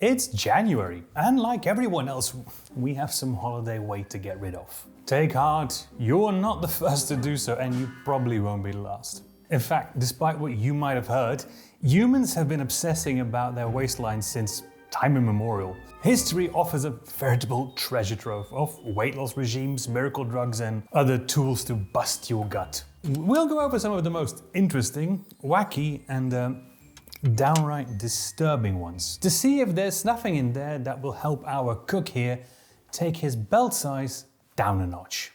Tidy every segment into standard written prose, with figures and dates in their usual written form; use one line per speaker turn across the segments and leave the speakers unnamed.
It's January, and like everyone else, we have some holiday weight to get rid of. Take heart, you're not the first to do so, and you probably won't be the last. In fact, despite what you might have heard, humans have been obsessing about their waistlines since time immemorial. History offers a veritable treasure trove of weight loss regimes, miracle drugs, and other tools to bust your gut. We'll go over some of the most interesting, wacky, and downright disturbing ones to see if there's nothing in there that will help our cook here take his belt size down a notch.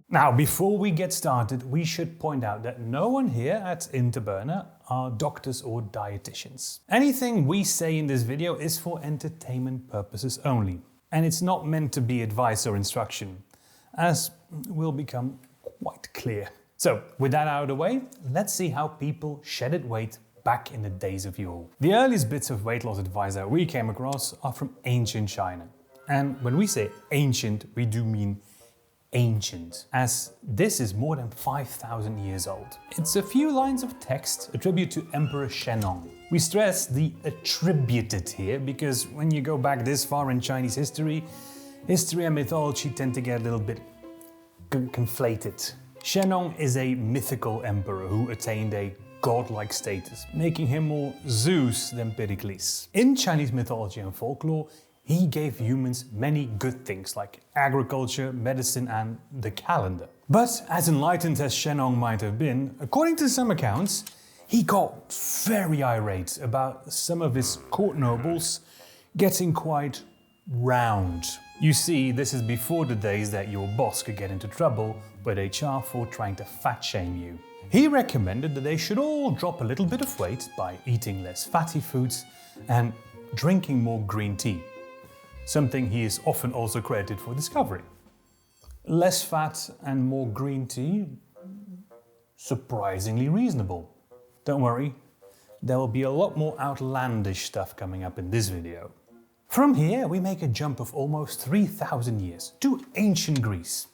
Now, before we get started, we should point out that no one here at Interburner are doctors or dietitians. Anything we say in this video is for entertainment purposes only, and it's not meant to be advice or instruction, as will become quite clear. So, with that out of the way, let's see how people shedded weight back in the days of yore. The earliest bits of weight loss advice that we came across are from ancient China. And when we say ancient, we do mean ancient, as this is more than 5,000 years old. It's a few lines of text attributed to Emperor Shennong. We stress the attributed here because when you go back this far in Chinese history and mythology tend to get a little bit conflated. Shennong is a mythical emperor who attained a godlike status, making him more Zeus than Pericles. In Chinese mythology and folklore, he gave humans many good things like agriculture, medicine, and the calendar. But as enlightened as Shennong might have been, according to some accounts, he got very irate about some of his court nobles getting quite round. You see, this is before the days that your boss could get into trouble with HR for trying to fat shame you. He recommended that they should all drop a little bit of weight by eating less fatty foods and drinking more green tea, something he is often also credited for discovering. Less fat and more green tea? Surprisingly reasonable. Don't worry, there will be a lot more outlandish stuff coming up in this video. From here, we make a jump of almost 3,000 years to ancient Greece.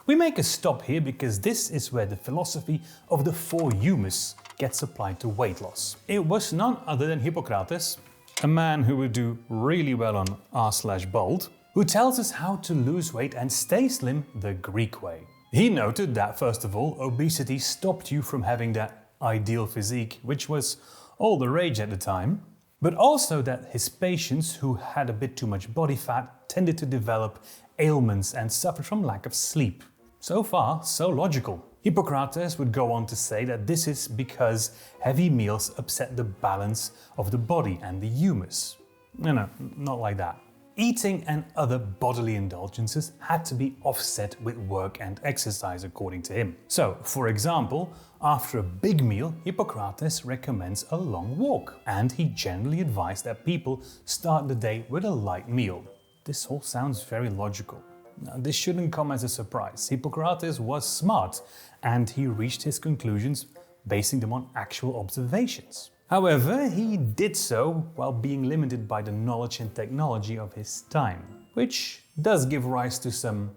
We make a stop here because this is where the philosophy of the four humus gets applied to weight loss. It was none other than Hippocrates, a man who would do really well on r/bold, who tells us how to lose weight and stay slim the Greek way. He noted that, first of all, obesity stopped you from having that ideal physique, which was all the rage at the time, but also that his patients who had a bit too much body fat tended to develop ailments and suffered from lack of sleep. So far, so logical. Hippocrates would go on to say that this is because heavy meals upset the balance of the body and the humus. No, not like that. Eating and other bodily indulgences had to be offset with work and exercise, according to him. So, for example, after a big meal, Hippocrates recommends a long walk, and he generally advised that people start the day with a light meal. This all sounds very logical. Now, this shouldn't come as a surprise. Hippocrates was smart, and he reached his conclusions basing them on actual observations. However, he did so while being limited by the knowledge and technology of his time, which does give rise to some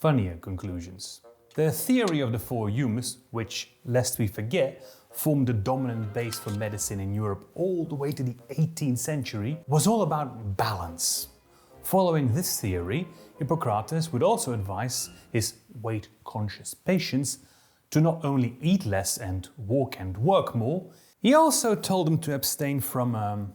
funnier conclusions. The theory of the four humus, which, lest we forget, formed the dominant base for medicine in Europe all the way to the 18th century, was all about balance. Following this theory, Hippocrates would also advise his weight-conscious patients to not only eat less and work more, he also told them to abstain from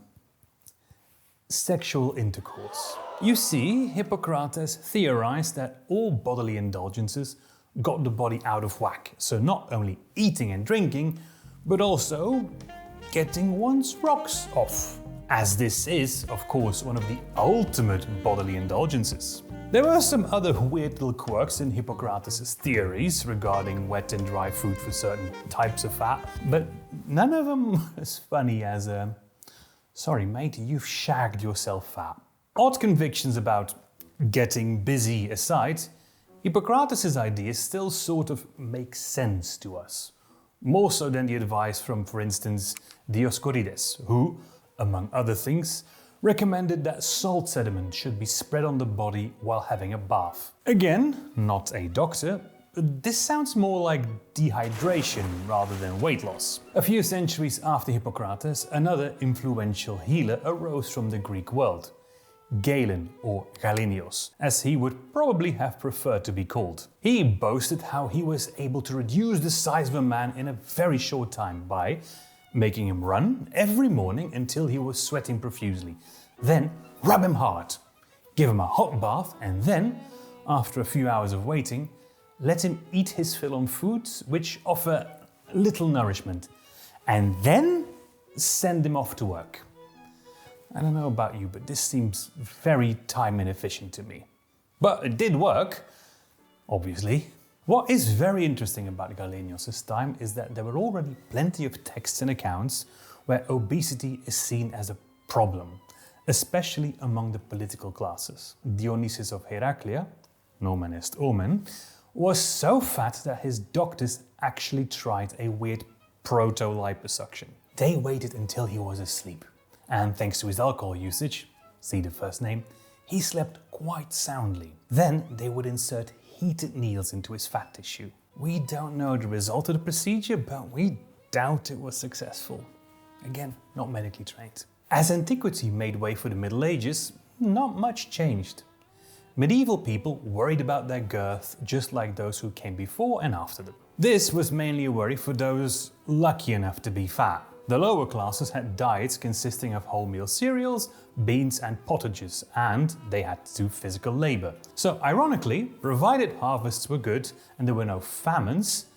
sexual intercourse. You see, Hippocrates theorized that all bodily indulgences got the body out of whack, so not only eating and drinking, but also getting one's rocks off. As this is, of course, one of the ultimate bodily indulgences. There were some other weird little quirks in Hippocrates' theories regarding wet and dry food for certain types of fat, but none of them as funny as sorry mate, you've shagged yourself fat. Odd convictions about getting busy aside, Hippocrates' ideas still sort of make sense to us. More so than the advice from, for instance, Dioscorides, who, among other things, recommended that salt sediment should be spread on the body while having a bath. Again, not a doctor, this sounds more like dehydration rather than weight loss. A few centuries after Hippocrates, another influential healer arose from the Greek world. Galen, or Galenios, as he would probably have preferred to be called. He boasted how he was able to reduce the size of a man in a very short time by making him run every morning until he was sweating profusely, then rub him hard, give him a hot bath, and then, after a few hours of waiting, let him eat his fill on foods which offer little nourishment, and then send him off to work. I don't know about you, but this seems very time inefficient to me. But it did work, obviously. What is very interesting about Galenios' time is that there were already plenty of texts and accounts where obesity is seen as a problem, especially among the political classes. Dionysius of Heraclea, nomen est omen, was so fat that his doctors actually tried a weird proto-liposuction. They waited until he was asleep. And thanks to his alcohol usage, see the first name, he slept quite soundly. Then they would insert heated needles into his fat tissue. We don't know the result of the procedure, but we doubt it was successful. Again, not medically trained. As antiquity made way for the Middle Ages, not much changed. Medieval people worried about their girth just like those who came before and after them. This was mainly a worry for those lucky enough to be fat. The lower classes had diets consisting of wholemeal cereals, beans and potages, and they had to do physical labor. So ironically, provided harvests were good and there were no famines,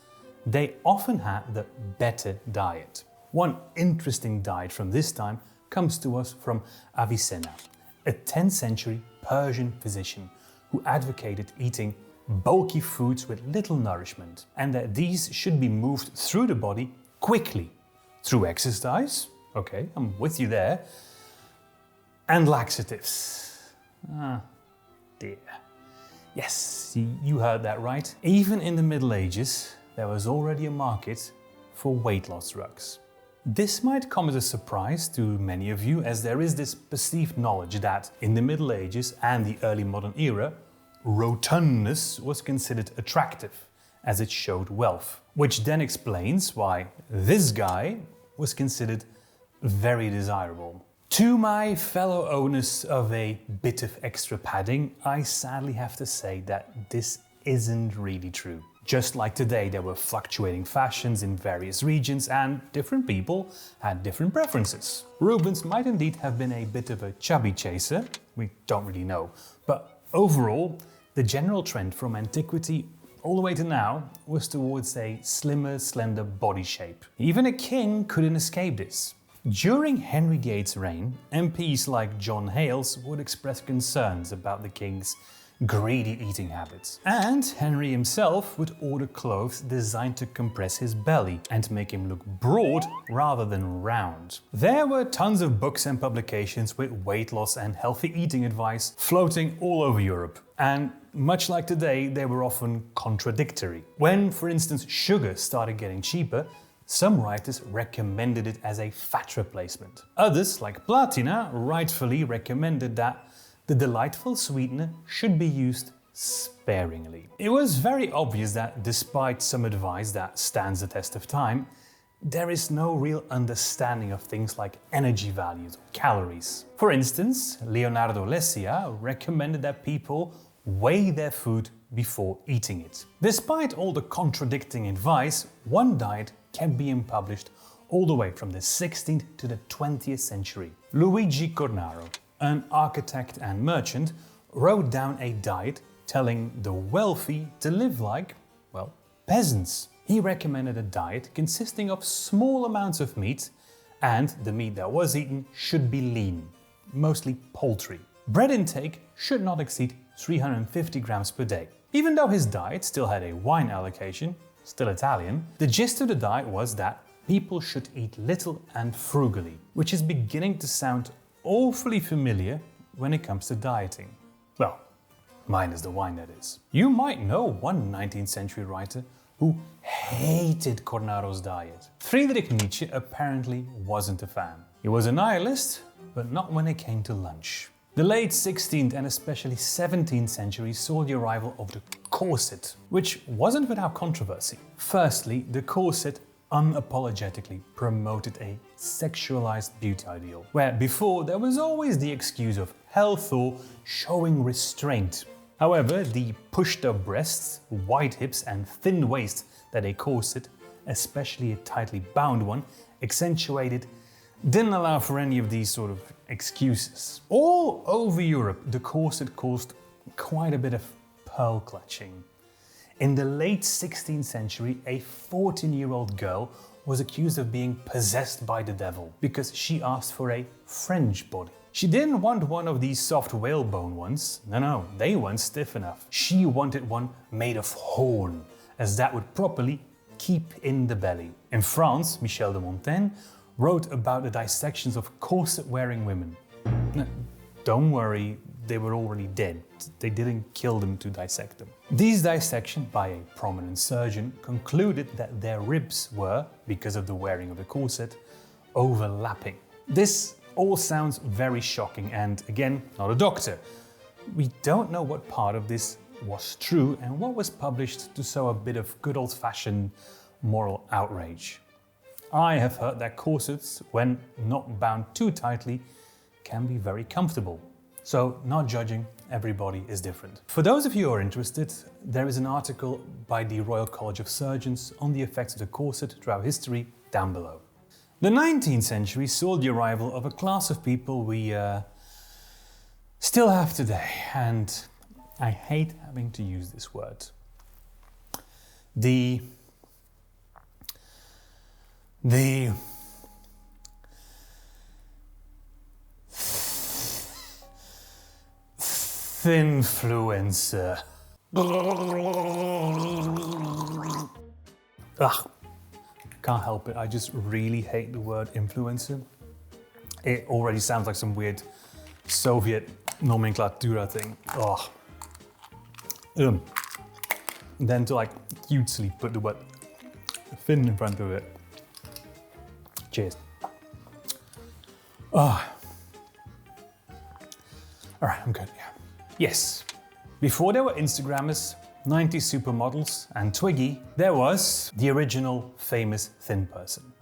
they often had the better diet. One interesting diet from this time comes to us from Avicenna, a 10th century Persian physician who advocated eating bulky foods with little nourishment, and that these should be moved through the body quickly. Through exercise, okay, I'm with you there, and laxatives. Ah, dear. Yes, you heard that right. Even in the Middle Ages, there was already a market for weight loss drugs. This might come as a surprise to many of you, as there is this perceived knowledge that in the Middle Ages and the early modern era, rotundness was considered attractive, as it showed wealth, which then explains why this guy was considered very desirable. To my fellow owners of a bit of extra padding, I sadly have to say that this isn't really true. Just like today, there were fluctuating fashions in various regions and different people had different preferences. Rubens might indeed have been a bit of a chubby chaser, we don't really know, but overall, the general trend from antiquity all the way to now was towards a slimmer, slender body shape. Even a king couldn't escape this. During Henry VIII's reign, MPs like John Hales would express concerns about the king's greedy eating habits. And Henry himself would order clothes designed to compress his belly and make him look broad rather than round. There were tons of books and publications with weight loss and healthy eating advice floating all over Europe. And much like today, they were often contradictory. When, for instance, sugar started getting cheaper, some writers recommended it as a fat replacement. Others, like Platina, rightfully recommended that the delightful sweetener should be used sparingly. It was very obvious that despite some advice that stands the test of time, there is no real understanding of things like energy values or calories. For instance, Leonardo Lessia recommended that people weigh their food before eating it. Despite all the contradicting advice, one diet kept being published all the way from the 16th to the 20th century. Luigi Cornaro, an architect and merchant, wrote down a diet telling the wealthy to live like, well, peasants. He recommended a diet consisting of small amounts of meat, and the meat that was eaten should be lean, mostly poultry. Bread intake should not exceed 350 grams per day. Even though his diet still had a wine allocation, still Italian, the gist of the diet was that people should eat little and frugally, which is beginning to sound awfully familiar when it comes to dieting. Well, minus the wine, that is. You might know one 19th century writer who hated Cornaro's diet. Friedrich Nietzsche apparently wasn't a fan. He was a nihilist, but not when it came to lunch. The late 16th and especially 17th century saw the arrival of the corset, which wasn't without controversy. Firstly, the corset unapologetically promoted a sexualized beauty ideal, where before there was always the excuse of health or showing restraint. However, the pushed-up breasts, wide hips and thin waist that a corset, especially a tightly bound one, accentuated, didn't allow for any of these sort of excuses. All over Europe, the corset caused quite a bit of pearl clutching. In the late 16th century, a 14-year-old girl was accused of being possessed by the devil because she asked for a French body. She didn't want one of these soft whalebone ones. No, they weren't stiff enough. She wanted one made of horn, as that would properly keep in the belly. In France, Michel de Montaigne wrote about the dissections of corset-wearing women. No, don't worry, they were already dead. They didn't kill them to dissect them. These dissections by a prominent surgeon concluded that their ribs were, because of the wearing of the corset, overlapping. This all sounds very shocking and, again, not a doctor. We don't know what part of this was true and what was published to sow a bit of good old-fashioned moral outrage. I have heard that corsets, when not bound too tightly, can be very comfortable. So, not judging, everybody is different. For those of you who are interested, there is an article by the Royal College of Surgeons on the effects of the corset throughout history down below. The 19th century saw the arrival of a class of people we still have today, and I hate having to use this word. The influencer. Ugh, can't help it. I just really hate the word influencer. It already sounds like some weird Soviet nomenclatura thing. Ugh. Then to like cutesily put the word thin in front of it. Cheers. Alright, I'm good, yeah. Yes, before there were Instagrammers, 90s supermodels and Twiggy, there was the original famous thin person.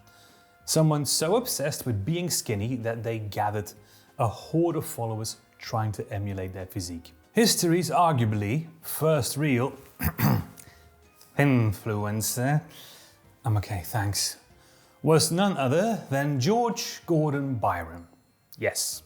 Someone so obsessed with being skinny that they gathered a horde of followers trying to emulate their physique. History's arguably first real influencer, I'm okay, thanks, was none other than George Gordon Byron. Yes,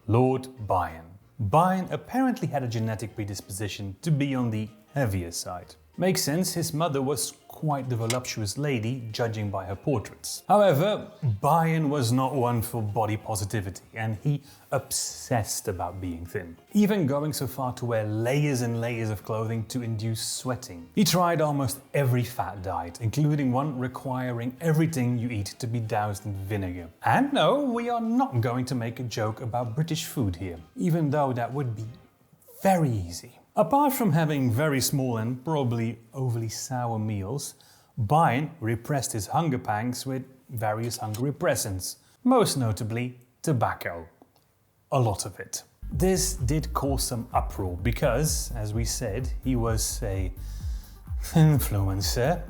Lord Byron. Byron apparently had a genetic predisposition to be on the heavier side. Makes sense, his mother was quite the voluptuous lady, judging by her portraits. However, Byron was not one for body positivity, and he obsessed about being thin, even going so far to wear layers and layers of clothing to induce sweating. He tried almost every fat diet, including one requiring everything you eat to be doused in vinegar. And no, we are not going to make a joke about British food here, even though that would be very easy. Apart from having very small and probably overly sour meals, Byron repressed his hunger pangs with various hunger repressants, most notably tobacco. A lot of it. This did cause some uproar because, as we said, he was a influencer.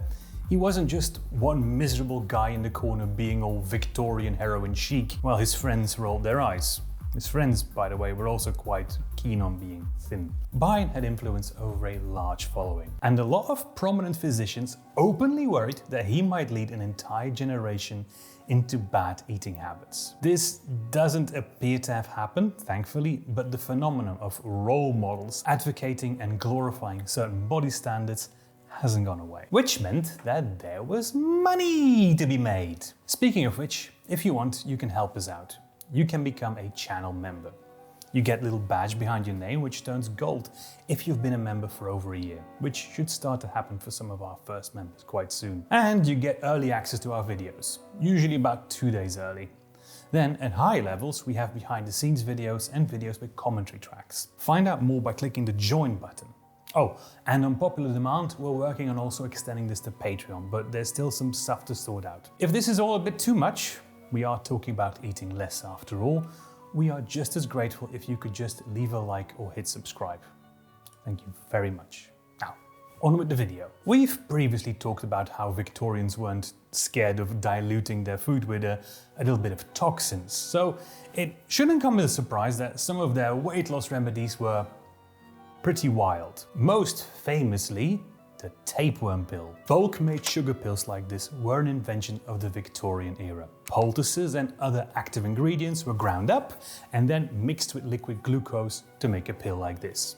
He wasn't just one miserable guy in the corner being all Victorian heroin chic while his friends rolled their eyes. His friends, by the way, were also quite keen on being thin. Byron had influence over a large following, and a lot of prominent physicians openly worried that he might lead an entire generation into bad eating habits. This doesn't appear to have happened, thankfully, but the phenomenon of role models advocating and glorifying certain body standards hasn't gone away, which meant that there was money to be made. Speaking of which, if you want, you can help us out. You can become a channel member. You get a little badge behind your name which turns gold if you've been a member for over a year, which should start to happen for some of our first members quite soon. And you get early access to our videos, usually about 2 days early. Then at high levels we have behind the scenes videos and videos with commentary tracks. Find out more by clicking the join button. Oh, and on popular demand, we're working on also extending this to Patreon, but there's still some stuff to sort out. If this is all a bit too much, we are talking about eating less after all. We are just as grateful if you could just leave a like or hit subscribe. Thank you very much. Now, On with the video. We've previously talked about how Victorians weren't scared of diluting their food with a little bit of toxins, so it shouldn't come as a surprise that some of their weight loss remedies were pretty wild. Most famously, the tapeworm pill. Bulk-made sugar pills like this were an invention of the Victorian era. Poultices and other active ingredients were ground up and then mixed with liquid glucose to make a pill like this.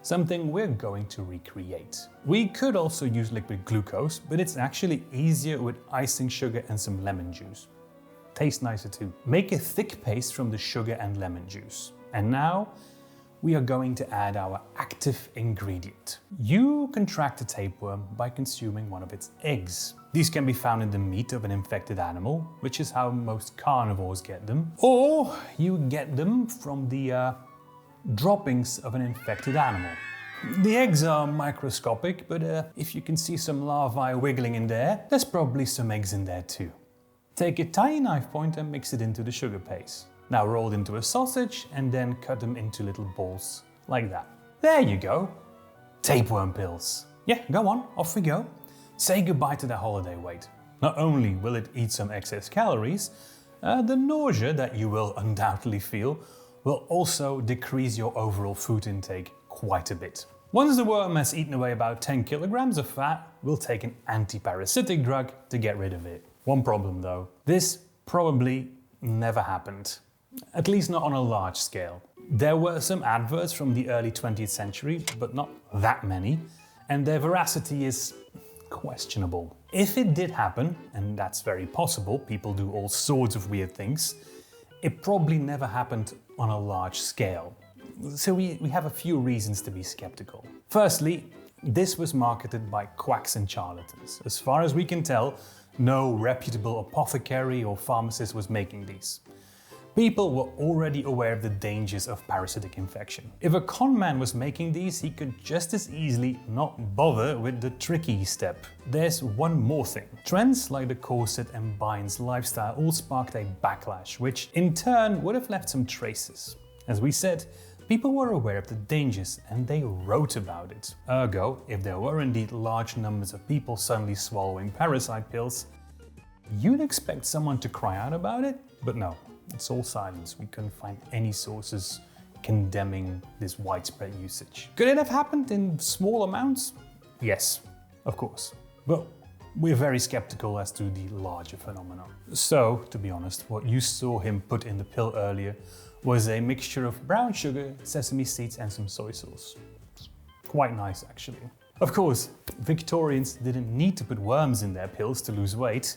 Something we're going to recreate. We could also use liquid glucose, but it's actually easier with icing sugar and some lemon juice. Tastes nicer too. Make a thick paste from the sugar and lemon juice. And now, we are going to add our active ingredient. You contract a tapeworm by consuming one of its eggs. These can be found in the meat of an infected animal, which is how most carnivores get them. Or you get them from the droppings of an infected animal. The eggs are microscopic, but if you can see some larvae wiggling in there, there's probably some eggs in there too. Take a tiny knife point and mix it into the sugar paste. Now roll it into a sausage and then cut them into little balls, like that. There you go. Tapeworm pills. Yeah, go on, off we go. Say goodbye to that holiday weight. Not only will it eat some excess calories, the nausea that you will undoubtedly feel will also decrease your overall food intake quite a bit. Once the worm has eaten away about 10 kilograms of fat, we'll take an anti-parasitic drug to get rid of it. One problem though, this probably never happened. At least not on a large scale. There were some adverts from the early 20th century, but not that many, and their veracity is questionable. If it did happen, and that's very possible, people do all sorts of weird things, it probably never happened on a large scale. So we have a few reasons to be skeptical. Firstly, this was marketed by quacks and charlatans. As far as we can tell, no reputable apothecary or pharmacist was making these. People were already aware of the dangers of parasitic infection. If a con man was making these, he could just as easily not bother with the tricky step. There's one more thing. Trends like the corset and Byron's lifestyle all sparked a backlash, which in turn would have left some traces. As we said, people were aware of the dangers and they wrote about it. Ergo, if there were indeed large numbers of people suddenly swallowing parasite pills, you'd expect someone to cry out about it, but no. It's all silence. We couldn't find any sources condemning this widespread usage. Could it have happened in small amounts? Yes, of course. But we're very skeptical as to the larger phenomenon. So, to be honest, what you saw him put in the pill earlier was a mixture of brown sugar, sesame seeds and some soy sauce. Quite nice, actually. Of course, Victorians didn't need to put worms in their pills to lose weight.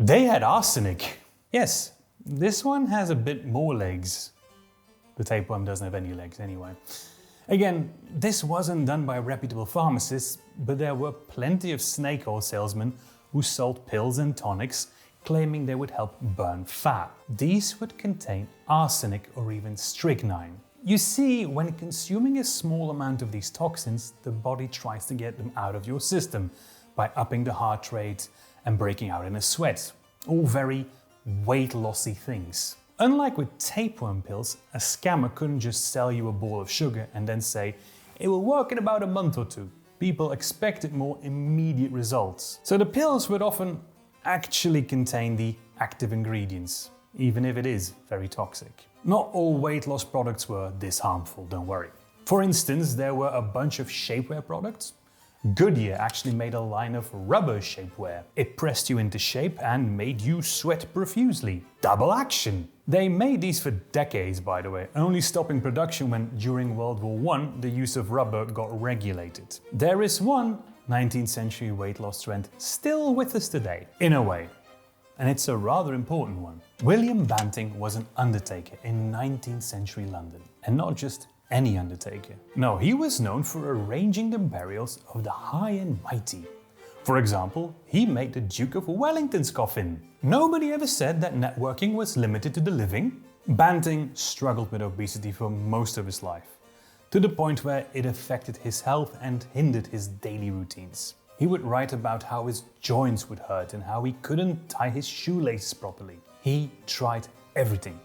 They had arsenic. Yes. This one has a bit more legs. The tapeworm doesn't have any legs anyway. Again, this wasn't done by reputable pharmacists, but there were plenty of snake oil salesmen who sold pills and tonics claiming they would help burn fat. These would contain arsenic or even strychnine. You see, when consuming a small amount of these toxins, the body tries to get them out of your system by upping the heart rate and breaking out in a sweat. All very weight lossy things. Unlike with tapeworm pills, a scammer couldn't just sell you a ball of sugar and then say, it will work in about a month or two. People expected more immediate results. So the pills would often actually contain the active ingredients, even if it is very toxic. Not all weight loss products were this harmful, don't worry. For instance, there were a bunch of shapewear products. Goodyear actually made a line of rubber shapewear. It pressed you into shape and made you sweat profusely. Double action! They made these for decades, by the way, only stopping production when, during World War I, the use of rubber got regulated. There is one 19th century weight loss trend still with us today, in a way. And it's a rather important one. William Banting was an undertaker in 19th century London. And not just any undertaker. No, he was known for arranging the burials of the high and mighty. For example, he made the Duke of Wellington's coffin. Nobody ever said that networking was limited to the living. Banting struggled with obesity for most of his life, to the point where it affected his health and hindered his daily routines. He would write about how his joints would hurt and how he couldn't tie his shoelaces properly. He tried everything.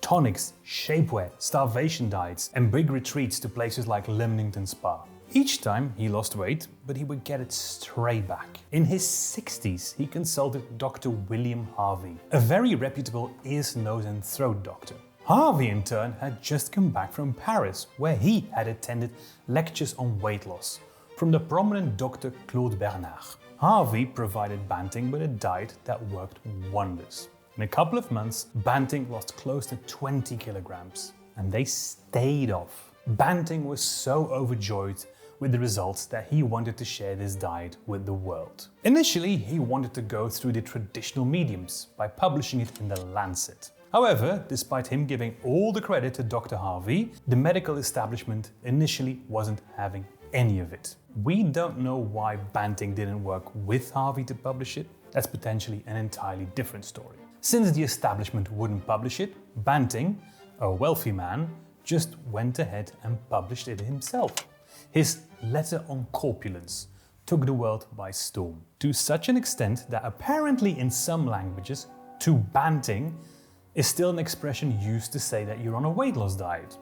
Tonics, shapewear, starvation diets, and big retreats to places like Leamington Spa. Each time he lost weight, but he would get it straight back. In his 60s, he consulted Dr. William Harvey, a very reputable ears, nose and throat doctor. Harvey, in turn, had just come back from Paris, where he had attended lectures on weight loss from the prominent Dr. Claude Bernard. Harvey provided Banting with a diet that worked wonders. In a couple of months, Banting lost close to 20 kilograms, and they stayed off. Banting was so overjoyed with the results that he wanted to share this diet with the world. Initially, he wanted to go through the traditional mediums by publishing it in the Lancet. However, despite him giving all the credit to Dr. Harvey, the medical establishment initially wasn't having any of it. We don't know why Banting didn't work with Harvey to publish it. That's potentially an entirely different story. Since the establishment wouldn't publish it, Banting, a wealthy man, just went ahead and published it himself. His letter on corpulence took the world by storm, to such an extent that apparently in some languages, to banting is still an expression used to say that you're on a weight loss diet.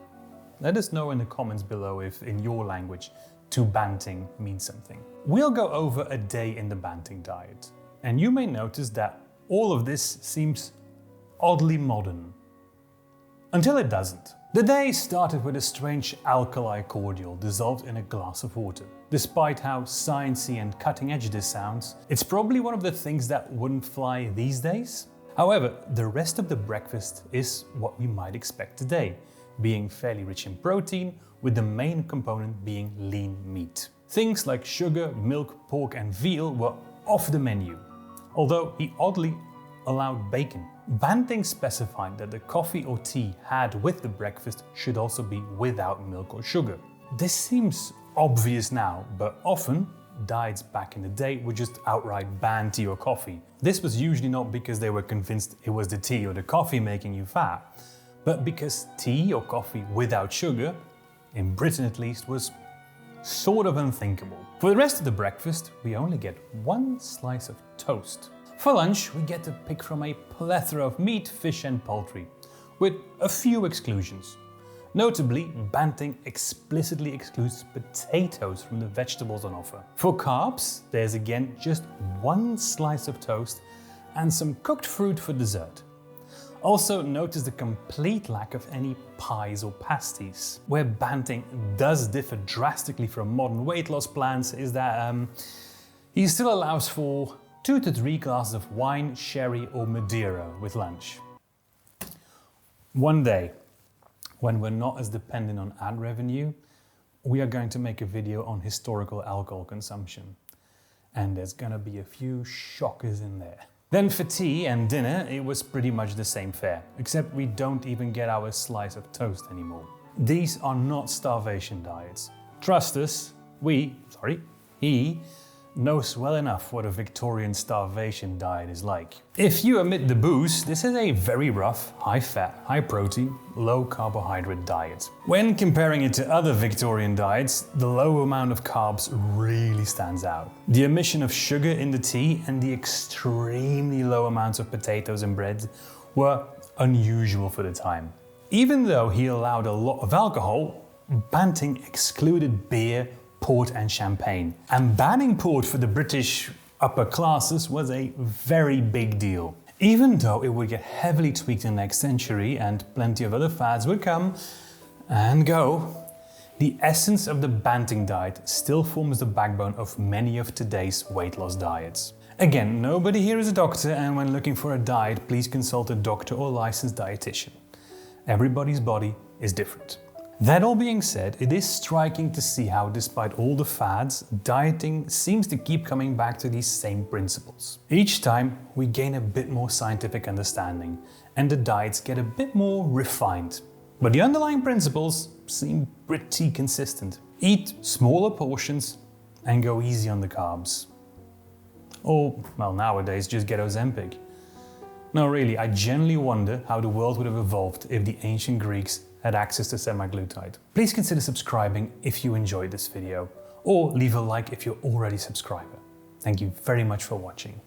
Let us know in the comments below if in your language to banting means something. We'll go over a day in the Banting diet, and you may notice that all of this seems oddly modern. Until it doesn't. The day started with a strange alkali cordial dissolved in a glass of water. Despite how sciencey and cutting edge this sounds, it's probably one of the things that wouldn't fly these days. However, the rest of the breakfast is what we might expect today, being fairly rich in protein, with the main component being lean meat. Things like sugar, milk, pork and veal were off the menu, although he oddly allowed bacon. Banting specified that the coffee or tea had with the breakfast should also be without milk or sugar. This seems obvious now, but often diets back in the day would just outright ban tea or coffee. This was usually not because they were convinced it was the tea or the coffee making you fat, but because tea or coffee without sugar, in Britain at least, was sort of unthinkable. For the rest of the breakfast, we only get one slice of toast. For lunch, we get to pick from a plethora of meat, fish and poultry, with a few exclusions. Notably, Banting explicitly excludes potatoes from the vegetables on offer. For carbs, there's again just one slice of toast and some cooked fruit for dessert. Also, notice the complete lack of any pies or pasties. Where Banting does differ drastically from modern weight loss plans is that he still allows for 2 to 3 glasses of wine, sherry or Madeira with lunch. One day, when we're not as dependent on ad revenue, we are going to make a video on historical alcohol consumption. And there's gonna be a few shockers in there. Then for tea and dinner, it was pretty much the same fare, except we don't even get our slice of toast anymore. These are not starvation diets. Trust us, he knows well enough what a Victorian starvation diet is like. If you omit the booze, this is a very rough, high-fat, high-protein, low-carbohydrate diet. When comparing it to other Victorian diets, the low amount of carbs really stands out. The omission of sugar in the tea and the extremely low amounts of potatoes and bread were unusual for the time. Even though he allowed a lot of alcohol, Banting excluded beer, port and champagne. And banning port for the British upper classes was a very big deal. Even though it would get heavily tweaked in the next century and plenty of other fads would come and go, the essence of the Banting diet still forms the backbone of many of today's weight loss diets. Again, nobody here is a doctor, and when looking for a diet, please consult a doctor or licensed dietitian. Everybody's body is different. That all being said, it is striking to see how, despite all the fads, dieting seems to keep coming back to these same principles. Each time, we gain a bit more scientific understanding, and the diets get a bit more refined. But the underlying principles seem pretty consistent. Eat smaller portions and go easy on the carbs. Or, well, nowadays, just get Ozempic. No, really, I genuinely wonder how the world would have evolved if the ancient Greeks had access to semaglutide. Please consider subscribing if you enjoyed this video, or leave a like if you're already a subscriber. Thank you very much for watching.